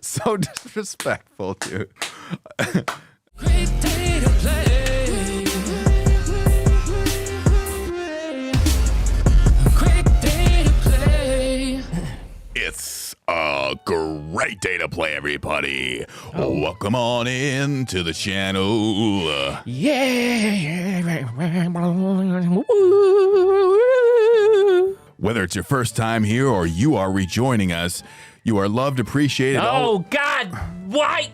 So disrespectful, dude. Great day to play. Great day to play. It's a great day to play, everybody. Welcome on in to the channel. Whether it's your first time here or you are rejoining us, you are loved, appreciated. Oh, God. Why?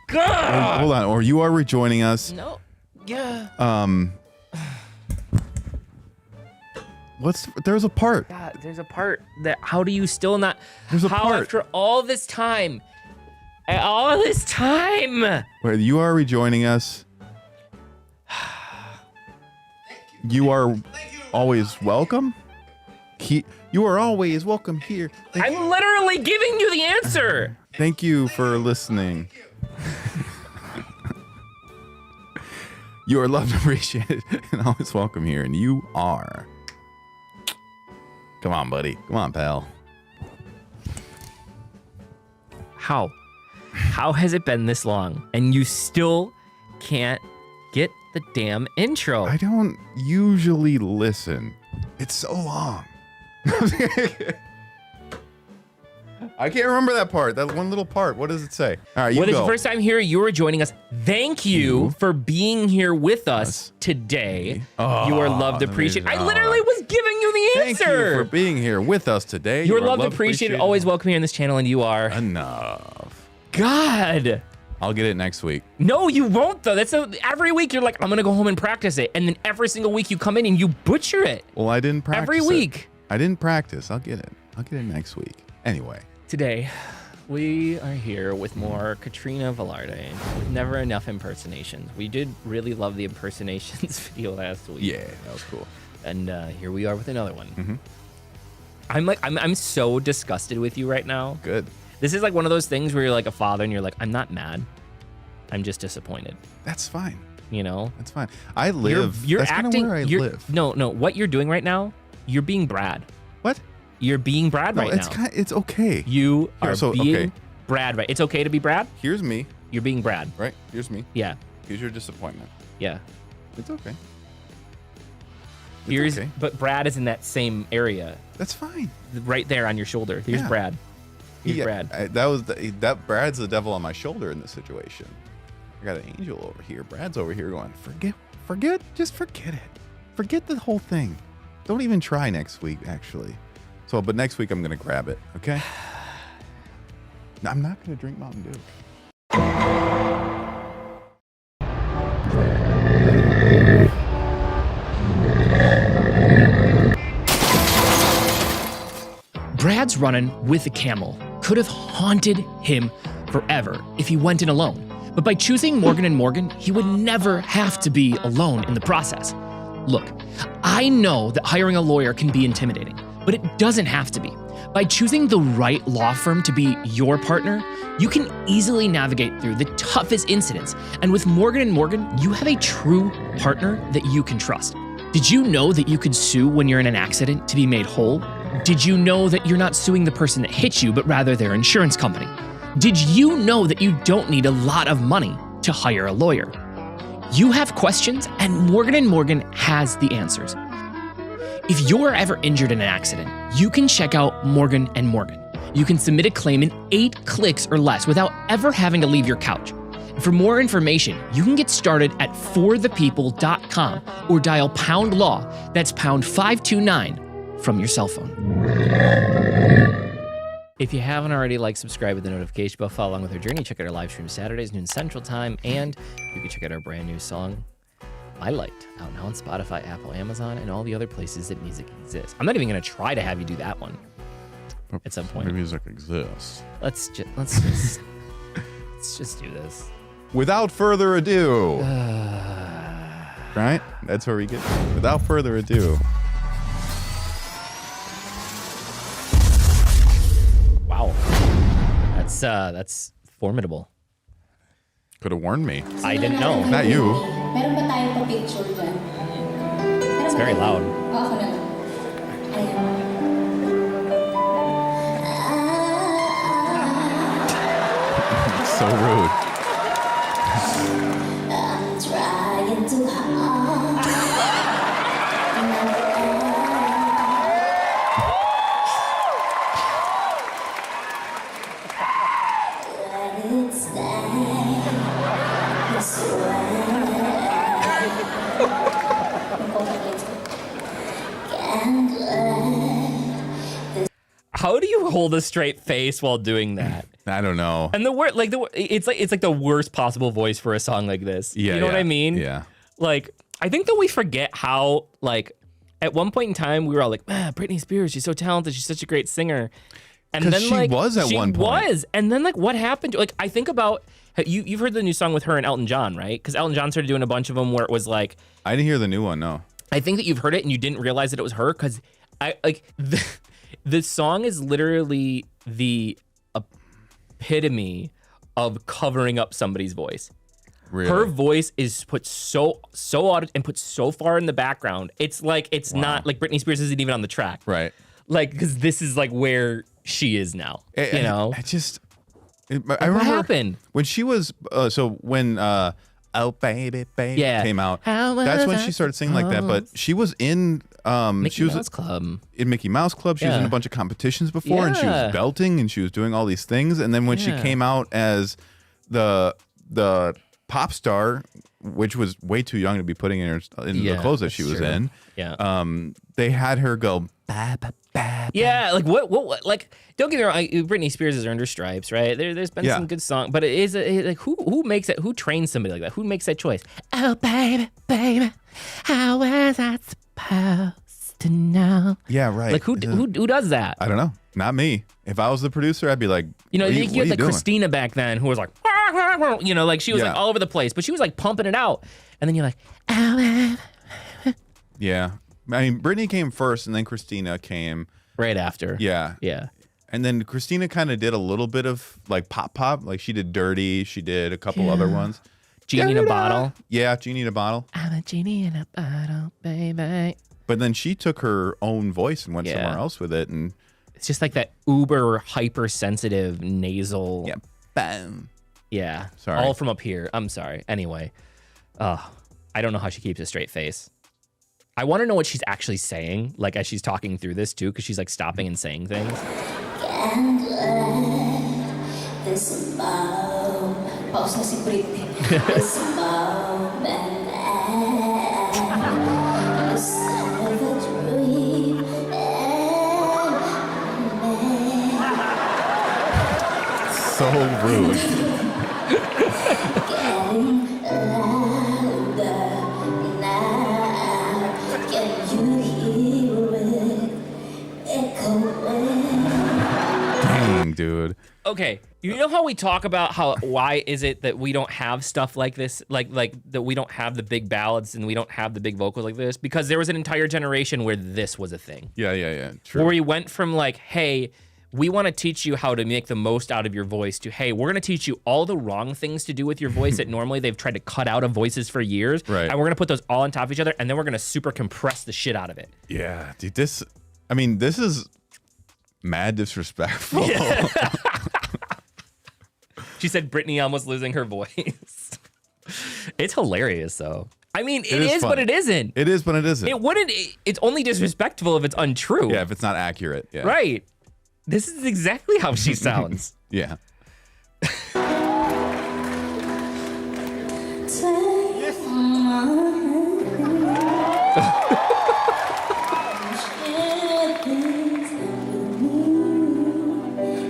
God. Hold on. Or you are rejoining us. No. Yeah. There's a part. God, there's a part that, how do you still not, There's a how part. After all this time, Where you are rejoining us. You are always welcome. You are always welcome here. I'm literally giving you the answer. Thank you for listening. You are loved, appreciated, and always welcome here, and you are. Come on, buddy. Come on, pal. How has it been this long and you still can't get the damn intro? I don't usually listen. It's so long. I can't remember that part. That one little part. What does it say? All right, you Whether go. it's your first time here, you are joining us. Thank you for being here with us today. You are loved, appreciated. I literally was giving you the answer. Thank you for being here with us today. You are loved, appreciated, always welcome here in this channel, and you are enough. God. I'll get it next week. No, you won't though. Every week you're like, I'm gonna go home and practice it, and then every single week you come in and you butcher it. Well, I didn't practice every week. I didn't practice. I'll get it. I'll get it next week. Anyway. Today, we are here with more Katrina Velarde with Never Enough Impersonations. We did really love the Impersonations video last week. Yeah, that was cool. And here we are with another one. I'm so disgusted with you right now. Good. This is like one of those things where you're like a father and you're like, I'm not mad. I'm just disappointed. That's fine. You know? That's fine. I live. You're that's acting. Where I live. No. What you're doing right now, you're being Brad. What? You're being Brad right now. It's okay. You are being okay. Brad, right? It's okay to be Brad? Here's me. You're being Brad. Right? Here's me. Yeah. Here's your disappointment. Yeah. It's okay. Okay. But Brad is in that same area. That's fine. Right there on your shoulder. Here's Brad. Here's Brad. That Brad's the devil on my shoulder in this situation. I got an angel over here. Brad's over here going, just forget it. Forget the whole thing. Don't even try next week, actually. So, but next week I'm going to grab it, okay? No, I'm not going to drink Mountain Dew. Brad's running with a camel could have haunted him forever if he went in alone. But by choosing Morgan & Morgan, he would never have to be alone in the process. Look, I know that hiring a lawyer can be intimidating, but it doesn't have to be. By choosing the right law firm to be your partner, you can easily navigate through the toughest incidents. And with Morgan & Morgan, you have a true partner that you can trust. Did you know that you could sue when you're in an accident to be made whole? Did you know that you're not suing the person that hit you, but rather their insurance company? Did you know that you don't need a lot of money to hire a lawyer? You have questions, and Morgan & Morgan has the answers. If you're ever injured in an accident, you can check out Morgan & Morgan. You can submit a claim in 8 clicks or less without ever having to leave your couch. And for more information, you can get started at forthepeople.com or dial #law, that's #529 from your cell phone. If you haven't already, subscribe with the notification bell, follow along with our journey. Check out our live stream Saturdays, noon Central Time, and you can check out our brand new song, My Light, out now on Spotify, Apple, Amazon, and all the other places that music exists. I'm not even going to try to have you do that one at some point. The music exists. Let's just do this. Without further ado. Right? That's where we get. Without further ado. Wow. That's formidable. Could have warned me. I didn't know. Not you. Meron ba tayong pa-picture dyan? It's very loud. Ako na lang. So rude. I'm trying too hard. Let it stay this way. How do you hold a straight face while doing that? I don't know. And the word, like it's like the worst possible voice for a song like this. Yeah, you know what I yeah, mean? yeah. Like, I think that we forget how, like, at one point in time we were all like, man, Britney Spears, she's so talented, she's such a great singer. And 'Cause then she like was at one point. She was, and then like what happened? Like, I think about you've heard the new song with her and Elton John, right? Because Elton John started doing a bunch of them where it was like, I didn't hear the new one, no. I think that you've heard it and you didn't realize that it was her because I like the song is literally the epitome of covering up somebody's voice. Really? Her voice is put so out and put so far in the background. It's like it's not like Britney Spears isn't even on the track. Right. Like, because this is like where she is now. You know? I just I What remember happened? when she was when Oh Baby Baby Yeah. came out. How That's when was she I started singing like that, but she was in Mickey she was Mouse Club. in Mickey Mouse Club. She was in Yeah. a bunch of competitions before, and she Yeah. was belting and she was doing all these things. And then when she Yeah. came out as the pop star, which was way too young to be putting in the Yeah, clothes that she that's was true. in, Yeah. they had her go ba ba ba. Yeah, like what like don't get me wrong, Britney Spears has earned her stripes, right? There's been Yeah. some good songs, but it is like who makes it? Who trains somebody like that? Who makes that choice? Oh baby, baby, how was I supposed to know? Yeah, right. Like who does that? I don't know. Not me. If I was the producer, I'd be like, You know, what you what had like doing? Christina back then, who was like, you know, like she was Yeah. like all over the place, but she was like pumping it out, and then you're like, oh, Yeah. I mean, Britney came first, and then Christina came. right after. Yeah. Yeah. And then Christina kind of did a little bit of like pop. Like she did Dirty. She did a couple other ones. Genie in a bottle. Yeah, Genie in a Bottle. I'm a genie in a bottle, baby. But then she took her own voice and went Yeah. somewhere else with it. And It's just like that uber hypersensitive nasal. yeah, bam. Yeah. Sorry. All from up here. I'm sorry. Anyway, I don't know how she keeps a straight face. I want to know what she's actually saying, like as she's talking through this too, because she's like stopping and saying things. Can't let this moment, pause na si Britney, this moment end. This never dream So rude. getting louder now. Can you hear it echoing? Dang, dude. Okay, you know how we talk about how why is it that we don't have stuff like this, like that we don't have the big ballads and we don't have the big vocals like this? Because there was an entire generation where this was a thing. Yeah. True. Where we went from like, hey, we want to teach you how to make the most out of your voice to, hey, we're going to teach you all the wrong things to do with your voice that normally they've tried to cut out of voices for years. Right. And we're going to put those all on top of each other, and then we're going to super compress the shit out of it. Yeah, dude. This is mad disrespectful. She said Britney almost losing her voice. It's hilarious, though. I mean, it is, but funny. it isn't. It is, but it isn't. It wouldn't. It's only disrespectful if it's untrue. Yeah, if it's not accurate. Yeah. Right. This is exactly how she sounds. Yeah.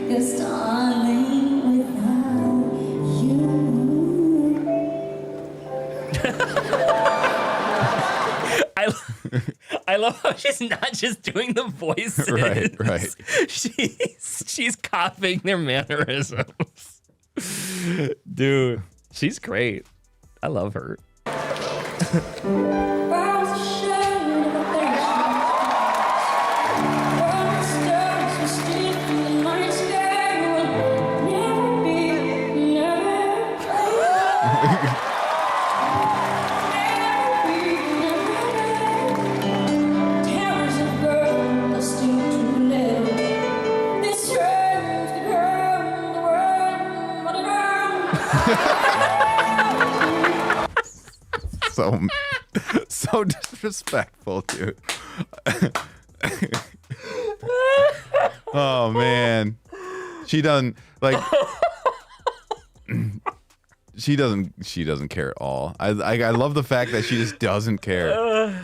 Cause darling, without you, I love how she's not just doing the voices. Right. She's copying their mannerisms. Dude, she's great. I love her. so disrespectful, dude. Oh man, she doesn't like. She doesn't care at all. I love the fact that she just doesn't care.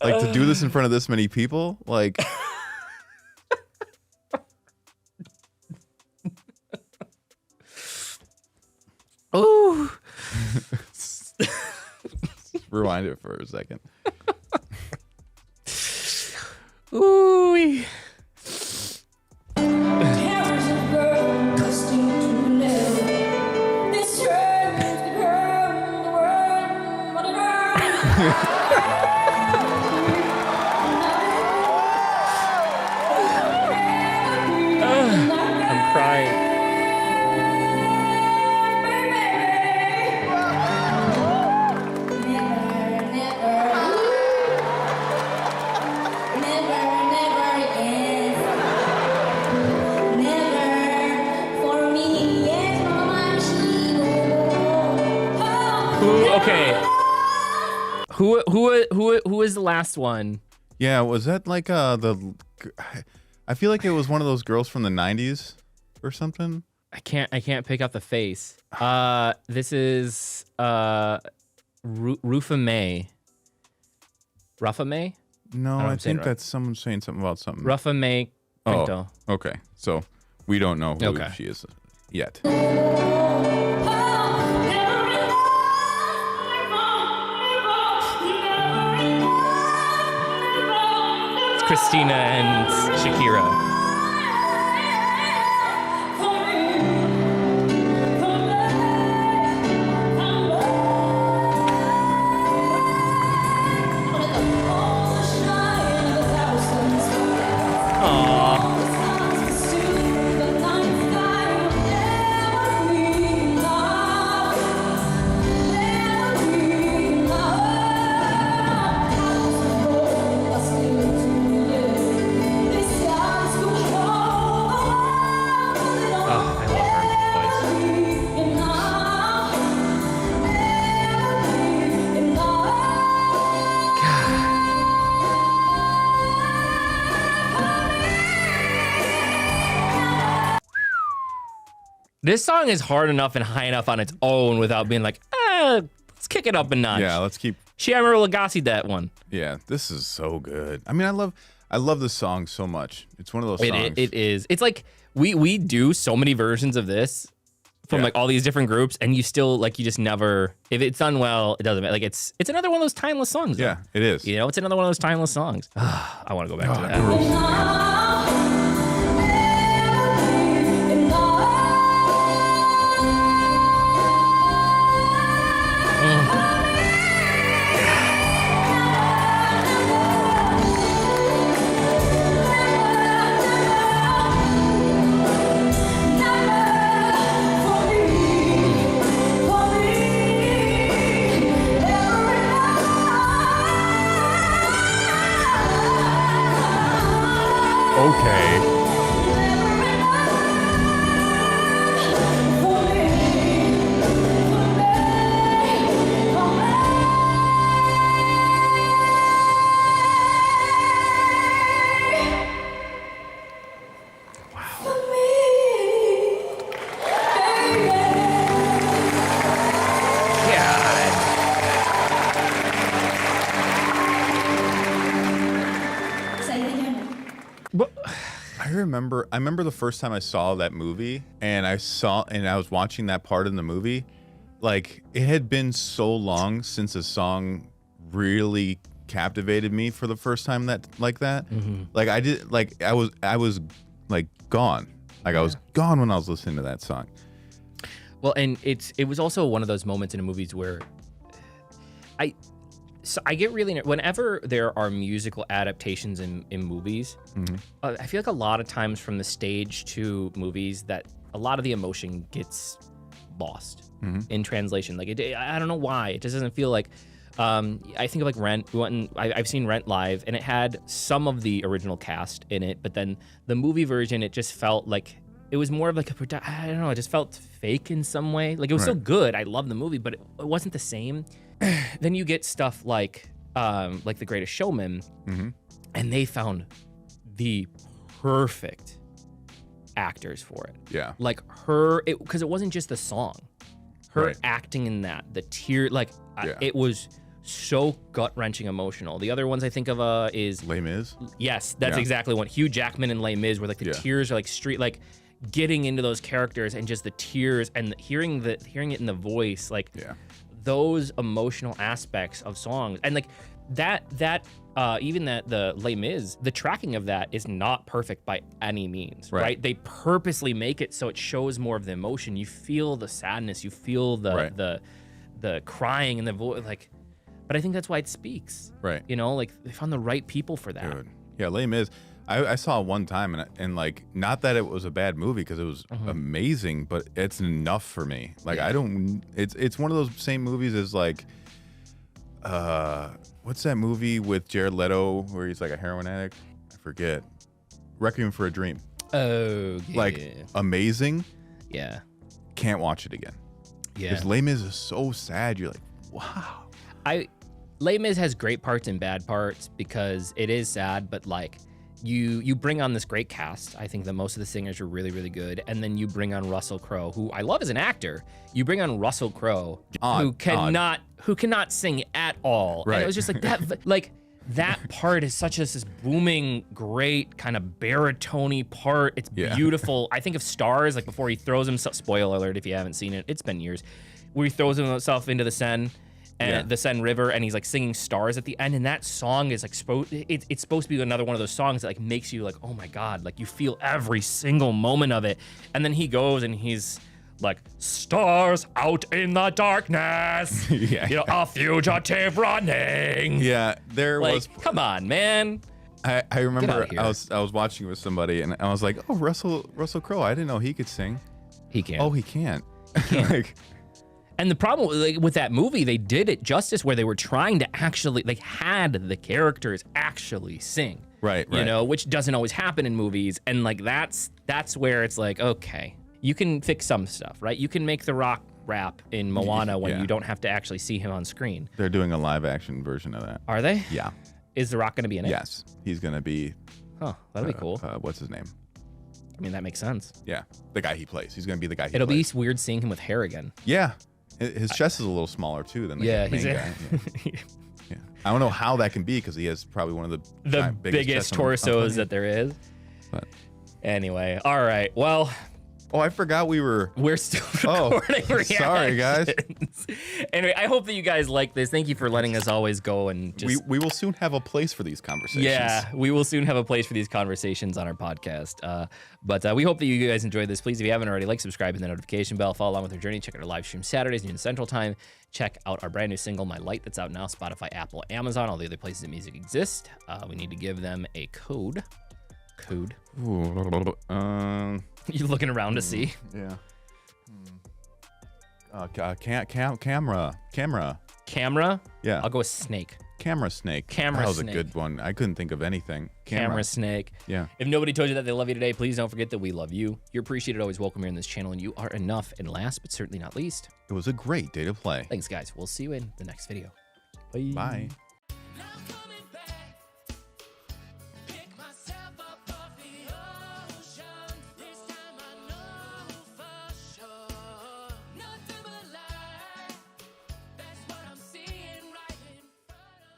Like to do this in front of this many people, like. Ooh. Rewind it for a second. Ooh. I'm crying. Okay. Who is the last one? Yeah, was that like the? I feel like it was one of those girls from the '90s or something. I can't pick up the face. This is Rufa May. Rafa May? No, I I'm saying think that's someone saying something about something. Rafa May Pinto. Oh, okay. So we don't know who Okay. she is yet. It's Christina and Shakira. This song is hard enough and high enough on its own without being like, let's kick it up a notch. Yeah, let's keep. Shiamara Lagasse that one. Yeah, this is so good. I mean, I love this song so much. It's one of those songs. It is. It's like we do so many versions of this from like all these different groups, and you still like you just never. If it's done well, it doesn't matter. Like it's another one of those timeless songs. Yeah, it is. You know, it's another one of those timeless songs. I want to go back to that. Okay. I remember the first time I saw that movie, and I was watching that part in the movie. Like, it had been so long since a song really captivated me for the first time like that. Mm-hmm. Like I was like gone. Like I was gone when I was listening to that song. Well, and it was also one of those moments in movies where I get really whenever there are musical adaptations in movies, I feel like a lot of times from the stage to movies that a lot of the emotion gets lost in translation. Like I don't know why. It just doesn't feel like. I think of like Rent. I've seen Rent live, and it had some of the original cast in it, but then the movie version, it just felt like it was more of like I don't know. It just felt fake in some way. Like it was still good. I love the movie, but it wasn't the same. then you get stuff like The Greatest Showman, and they found the perfect actors for it. Yeah. Like her, because it wasn't just the song, her Right. acting in that, the tear, like it was so gut wrenching emotional. The other ones I think of is Les Mis. yes, that's Yeah. exactly one. Hugh Jackman and Les Mis, where like the Yeah. tears are like street, like getting into those characters and just the tears and hearing it in the voice, like Yeah. those emotional aspects of songs, and like even the Les Mis, the tracking of that is not perfect by any means, right? They purposely make it so it shows more of the emotion. You feel the sadness, you feel the crying and the voice, like. But I think that's why it speaks. Right. You know, like they found the right people for that. Dude. Yeah, Les Mis. I saw it one time and like, not that it was a bad movie because it was amazing, but it's enough for me. Like I don't. It's one of those same movies as like, what's that movie with Jared Leto where he's like a heroin addict? I forget. Requiem for a Dream. Oh, yeah. Like amazing. Yeah. Can't watch it again. Yeah. Because Les Mis is so sad. You're like, wow. Les Mis has great parts and bad parts because it is sad, but like you bring on this great cast. I think that most of the singers are really, really good. And then you bring on Russell Crowe, who I love as an actor. You bring on Russell Crowe, who cannot sing at all. Right. And it was just like that, like that part is such this booming, great kind of baritone-y part. It's beautiful. I think of Stars, like before he throws himself, spoiler alert if you haven't seen it, it's been years, where he throws himself into the Seine. And the Seine River, and he's like singing Stars at the end, and that song is like it's supposed to be another one of those songs that like makes you like, oh my god, like you feel every single moment of it. And then he goes and he's like, stars out in the darkness, you know, a fugitive running. Yeah, there Like, was. come on, man. I remember here. I was watching with somebody and I was like, oh, Russell Crowe, I didn't know he could sing. He can't. Oh, he can't. Like, And the problem like, with that movie, they did it justice where they were trying to actually, they had the characters actually sing. Right. You know, which doesn't always happen in movies. And like, that's where it's like, okay, you can fix some stuff, right? You can make The Rock rap in Moana when you don't have to actually see him on screen. They're doing a live action version of that. Are they? Yeah. Is The Rock going to be in it? Yes. He's going to be. Huh, that'll be cool. What's his name? I mean, that makes sense. Yeah. The guy he plays. He's going to be the guy he It'll plays. be weird seeing him with hair again. Yeah. His chest is a little smaller too than the main he's guy. Yeah. I don't know how that can be because he has probably one of the biggest chests on torsos the that there is. But. Anyway, all right. Well, oh, I forgot we're still recording reactions. Sorry, guys. Anyway, I hope that you guys like this. Thank you for letting us always go and just. We will soon have a place for these conversations. Yeah, we will soon have a place for these conversations on our podcast. But we hope that you guys enjoyed this. Please, if you haven't already, like, subscribe, and the notification bell. Follow along with our journey. Check out our live stream Saturdays, noon Central Time. Check out our brand new single, My Light, that's out now. Spotify, Apple, Amazon, all the other places that music exists. We need to give them a code. Ooh, You looking around to see? Yeah. Camera. Camera? Yeah. I'll go with snake. Camera snake. Camera That was snake. a good one. I couldn't think of anything. Camera snake. Yeah. If nobody told you that they love you today, please don't forget that we love you. You're appreciated, always welcome here in this channel, and you are enough. And last but certainly not least, It was a great day to play. thanks, guys. We'll see you in the next video. Bye.